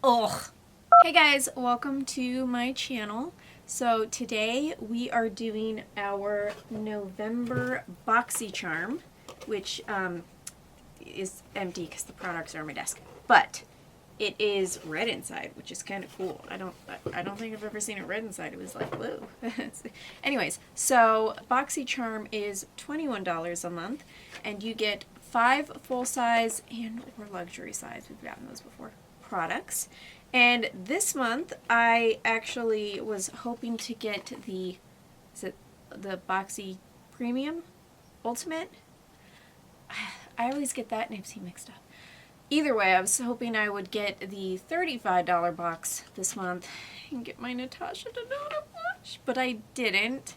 Ugh. Hey guys, welcome to my channel. So today we are doing our November Boxy Charm, which is empty because the products are on my desk. But it is red inside, which is kind of cool. I don't think I've ever seen it red inside. It was like, whoa. Anyways, so Boxy Charm is $21 a month, and you get 5 full-size and or luxury size, we've gotten those before, products. And this month I actually was hoping to get the, is it the Boxy Premium Ultimate? I always get that and ipsy mixed up. Either way, I was hoping I would get the $35 box this month and get my Natasha Denona blush, but I didn't.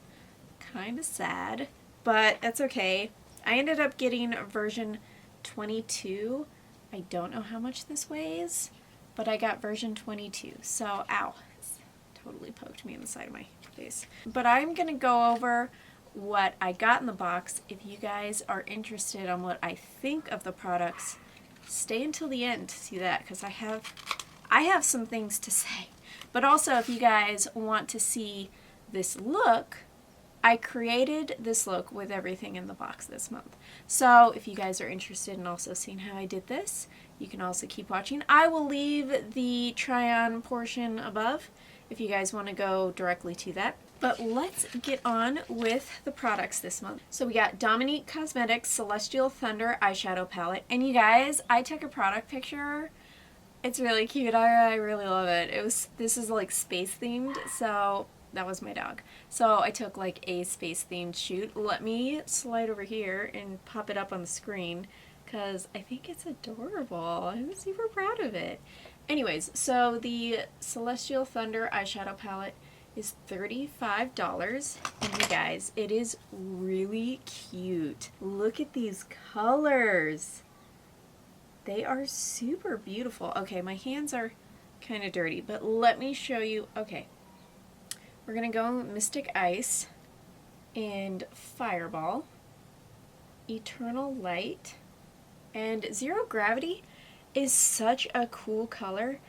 Kind of sad, but that's okay. I ended up getting version 22. I don't know how much this weighs, but I got version 22. So, ow, it's totally poked me in the side of my face. But I'm going to go over what I got in the box. If you guys are interested on what I think of the products, stay until the end to see that, because I have some things to say. But also, if you guys want to see this look, I created this look with everything in the box this month. So if you guys are interested in also seeing how I did this, you can also keep watching. I will leave the try-on portion above if you guys want to go directly to that. But let's get on with the products this month. So we got Dominique Cosmetics Celestial Thunder Eyeshadow Palette. And you guys, I took a product picture. It's really cute. I really love it. This is like space themed, so that was my dog. So I took like a space themed shoot. Let me slide over here and pop it up on the screen because I think it's adorable. I'm super proud of it. Anyways, so the Celestial Thunder Eyeshadow Palette is $35, and you guys, it is really cute. Look at these colors. They are super beautiful. Okay, my hands are kind of dirty, but let me show you. Okay, we're gonna go Mystic Ice and Fireball, Eternal Light, and Zero Gravity is such a cool color.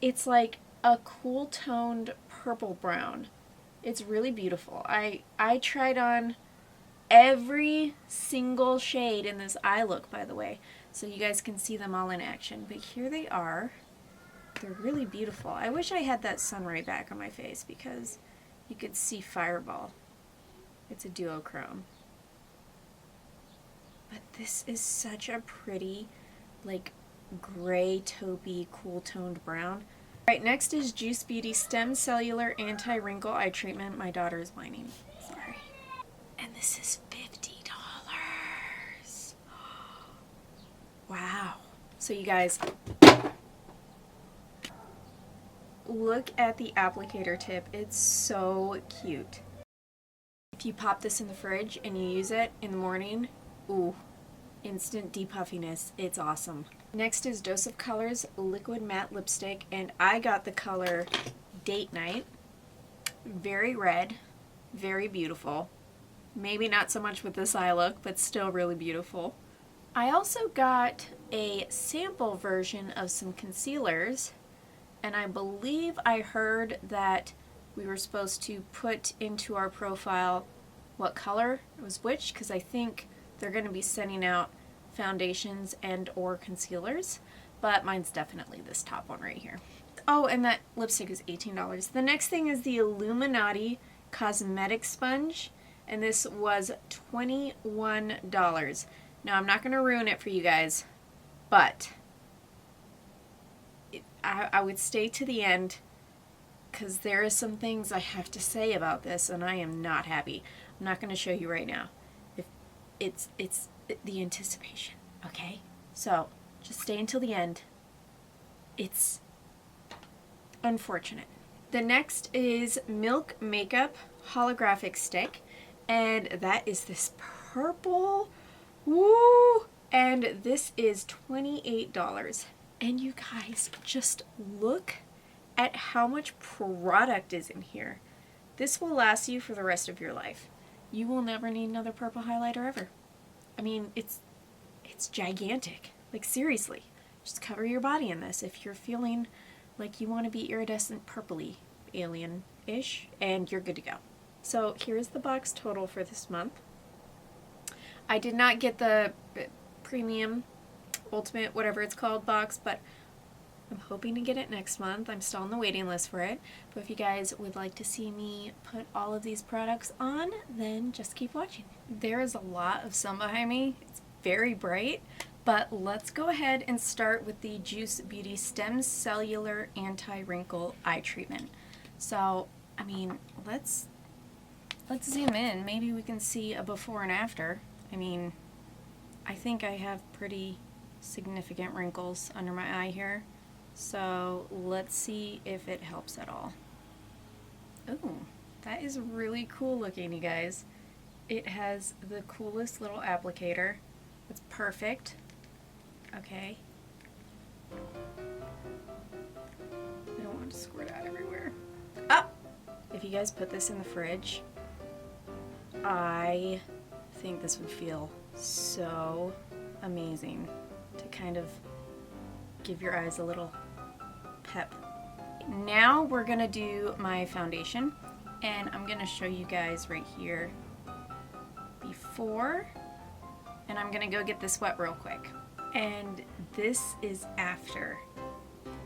It's like a cool toned purple brown. It's really beautiful. I tried on every single shade in this eye look, by the way, so you guys can see them all in action. But here they are. They're really beautiful. I wish I had that sun ray back on my face because you could see Fireball. It's a duochrome. But this is such a pretty, like, gray, taupey, cool toned brown. Right, next is Juice Beauty Stem Cellular Anti-Wrinkle Eye Treatment. My daughter is whining. Sorry. And this is $50. Wow. So you guys, look at the applicator tip. It's so cute. If you pop this in the fridge and you use it in the morning, ooh, instant depuffiness. It's awesome. Next is Dose of Colors Liquid Matte Lipstick, and I got the color Date Night. Very red, very beautiful. Maybe not so much with this eye look, but still really beautiful. I also got a sample version of some concealers, and I believe I heard that we were supposed to put into our profile what color was which, because I think they're going to be sending out foundations and or concealers, but mine's definitely this top one right here. Oh, and that lipstick is $18. The next thing is the Illuminati Cosmetic Sponge, and this was $21. Now, I'm not going to ruin it for you guys, but I would stay to the end because there are some things I have to say about this, and I am not happy. I'm not going to show you right now. If it's the anticipation, okay? So just stay until the end. It's unfortunate. The next is Milk Makeup Holographic Stick, and that is this purple. Woo! And this is $28. And you guys, just look at how much product is in here. This will last you for the rest of your life. You will never need another purple highlighter ever. I mean, it's gigantic. Like, seriously. just cover your body in this if you're feeling like you want to be iridescent purpley alien-ish, and you're good to go. So here's the box total for this month. I did not get the premium, ultimate, whatever it's called box, but I'm hoping to get it next month. I'm still on the waiting list for it. But if you guys would like to see me put all of these products on, then just keep watching. There is a lot of sun behind me. It's very bright. But let's go ahead and start with the Juice Beauty Stem Cellular Anti-Wrinkle Eye Treatment. So, I mean, let's zoom in. Maybe we can see a before and after. I mean, I think I have pretty significant wrinkles under my eye here. So let's see if it helps at all. Ooh, that is really cool looking, you guys. It has the coolest little applicator. It's perfect. Okay. I don't want to squirt out everywhere. Ah! If you guys put this in the fridge, I think this would feel so amazing to kind of give your eyes a little pep. Now we're gonna do my foundation, and I'm gonna show you guys right here before, and I'm gonna go get this wet real quick. And this is after.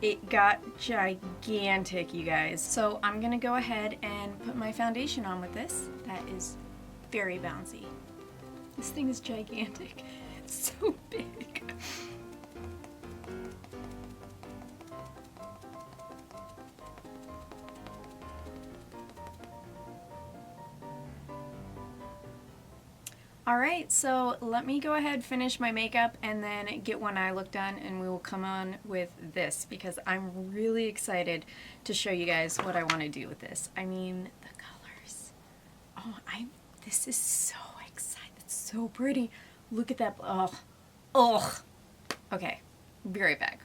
It got gigantic, you guys. So I'm gonna go ahead and put my foundation on with this. That is very bouncy. This thing is gigantic. It's so big. Alright, so let me go ahead, finish my makeup, and then get one eye look done, and we will come on with this, because I'm really excited to show you guys what I want to do with this. I mean, the colors. Oh, this is so exciting. It's so pretty. Look at that. Oh. Ugh. Okay, be right back.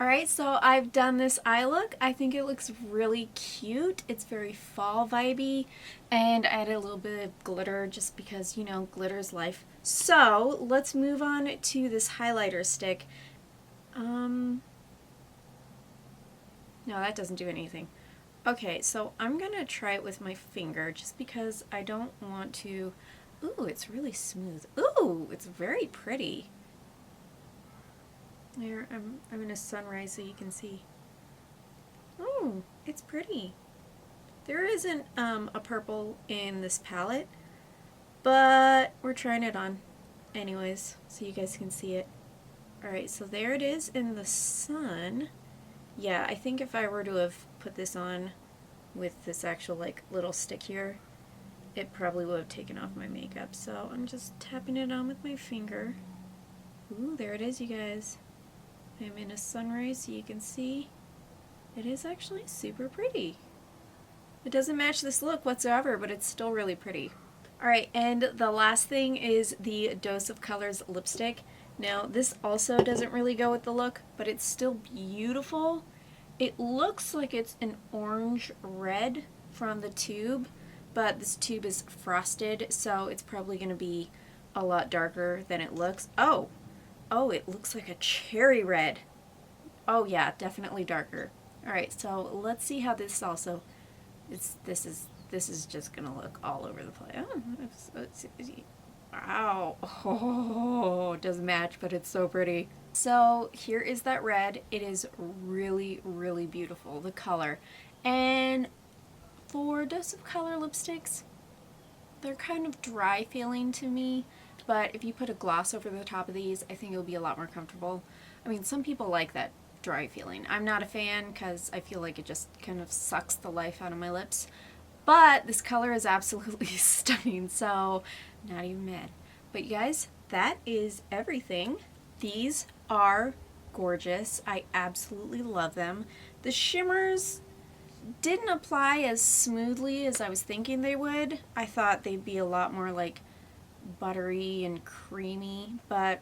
Alright, so I've done this eye look. I think it looks really cute. It's very fall vibey, and I added a little bit of glitter just because, you know, glitter's life. So let's move on to this highlighter stick. No, that doesn't do anything. Okay, so I'm gonna try it with my finger just because I don't want to. Ooh, it's really smooth. Ooh, it's very pretty. There, I'm in a sunrise so you can see. Oh, it's pretty. There isn't a purple in this palette, but we're trying it on anyways so you guys can see it. Alright, so there it is in the sun. Yeah, I think if I were to have put this on with this actual like little stick here, it probably would have taken off my makeup. So I'm just tapping it on with my finger. Ooh, there it is, you guys. I'm in a sunrise so you can see. It is actually super pretty. It doesn't match this look whatsoever, but it's still really pretty. Alright, and the last thing is the Dose of Colors lipstick. Now, this also doesn't really go with the look, but it's still beautiful. It looks like it's an orange red from the tube, but this tube is frosted, so it's probably going to be a lot darker than it looks. Oh, it looks like a cherry red. Oh yeah, definitely darker. All right, so let's see how this also. This is just gonna look all over the place. Wow. Oh, it doesn't match, but it's so pretty. So here is that red. It is really, really beautiful, the color. And for Dose of Color lipsticks, they're kind of dry feeling to me, but if you put a gloss over the top of these, I think it'll be a lot more comfortable. I mean, some people like that dry feeling. I'm not a fan because I feel like it just kind of sucks the life out of my lips. But this color is absolutely stunning, so not even mad. But you guys, that is everything. These are gorgeous. I absolutely love them. The shimmers didn't apply as smoothly as I was thinking they would. I thought they'd be a lot more like buttery and creamy, but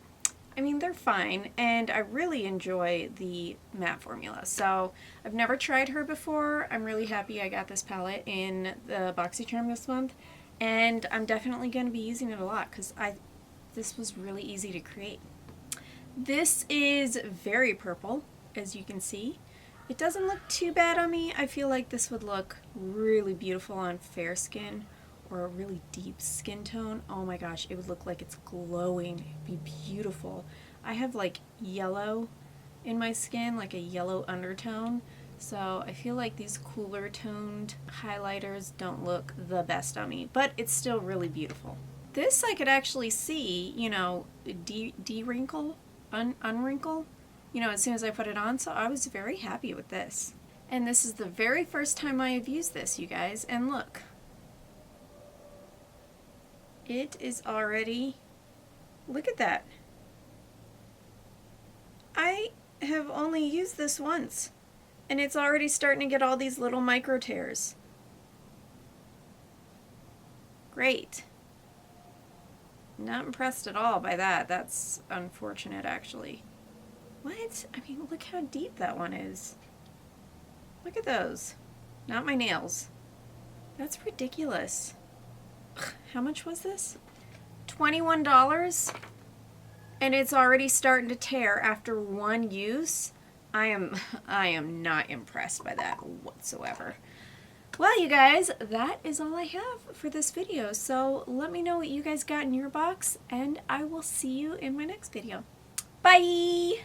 I mean, they're fine, and I really enjoy the matte formula. So I've never tried her before. I'm really happy I got this palette in the Boxycharm this month, and I'm definitely going to be using it a lot because this was really easy to create. This is very purple, as you can see. It doesn't look too bad on me. I feel like this would look really beautiful on fair skin or a really deep skin tone. Oh my gosh, it would look like it's glowing. It'd be beautiful. I have like yellow in my skin, like a yellow undertone, so I feel like these cooler toned highlighters don't look the best on me, but it's still really beautiful. This I could actually see, you know, de-wrinkle, unwrinkle, you know, as soon as I put it on, so I was very happy with this. And this is the very first time I have used this, you guys, and look. It is already, look at that. I have only used this once, and it's already starting to get all these little micro tears. Great. Not impressed at all by that. That's unfortunate, actually. What? I mean, look how deep that one is. Look at those. Not my nails. That's ridiculous. How much was this? $21? And it's already starting to tear after one use. I am not impressed by that whatsoever. Well, you guys, that is all I have for this video. So let me know what you guys got in your box, and I will see you in my next video. Bye!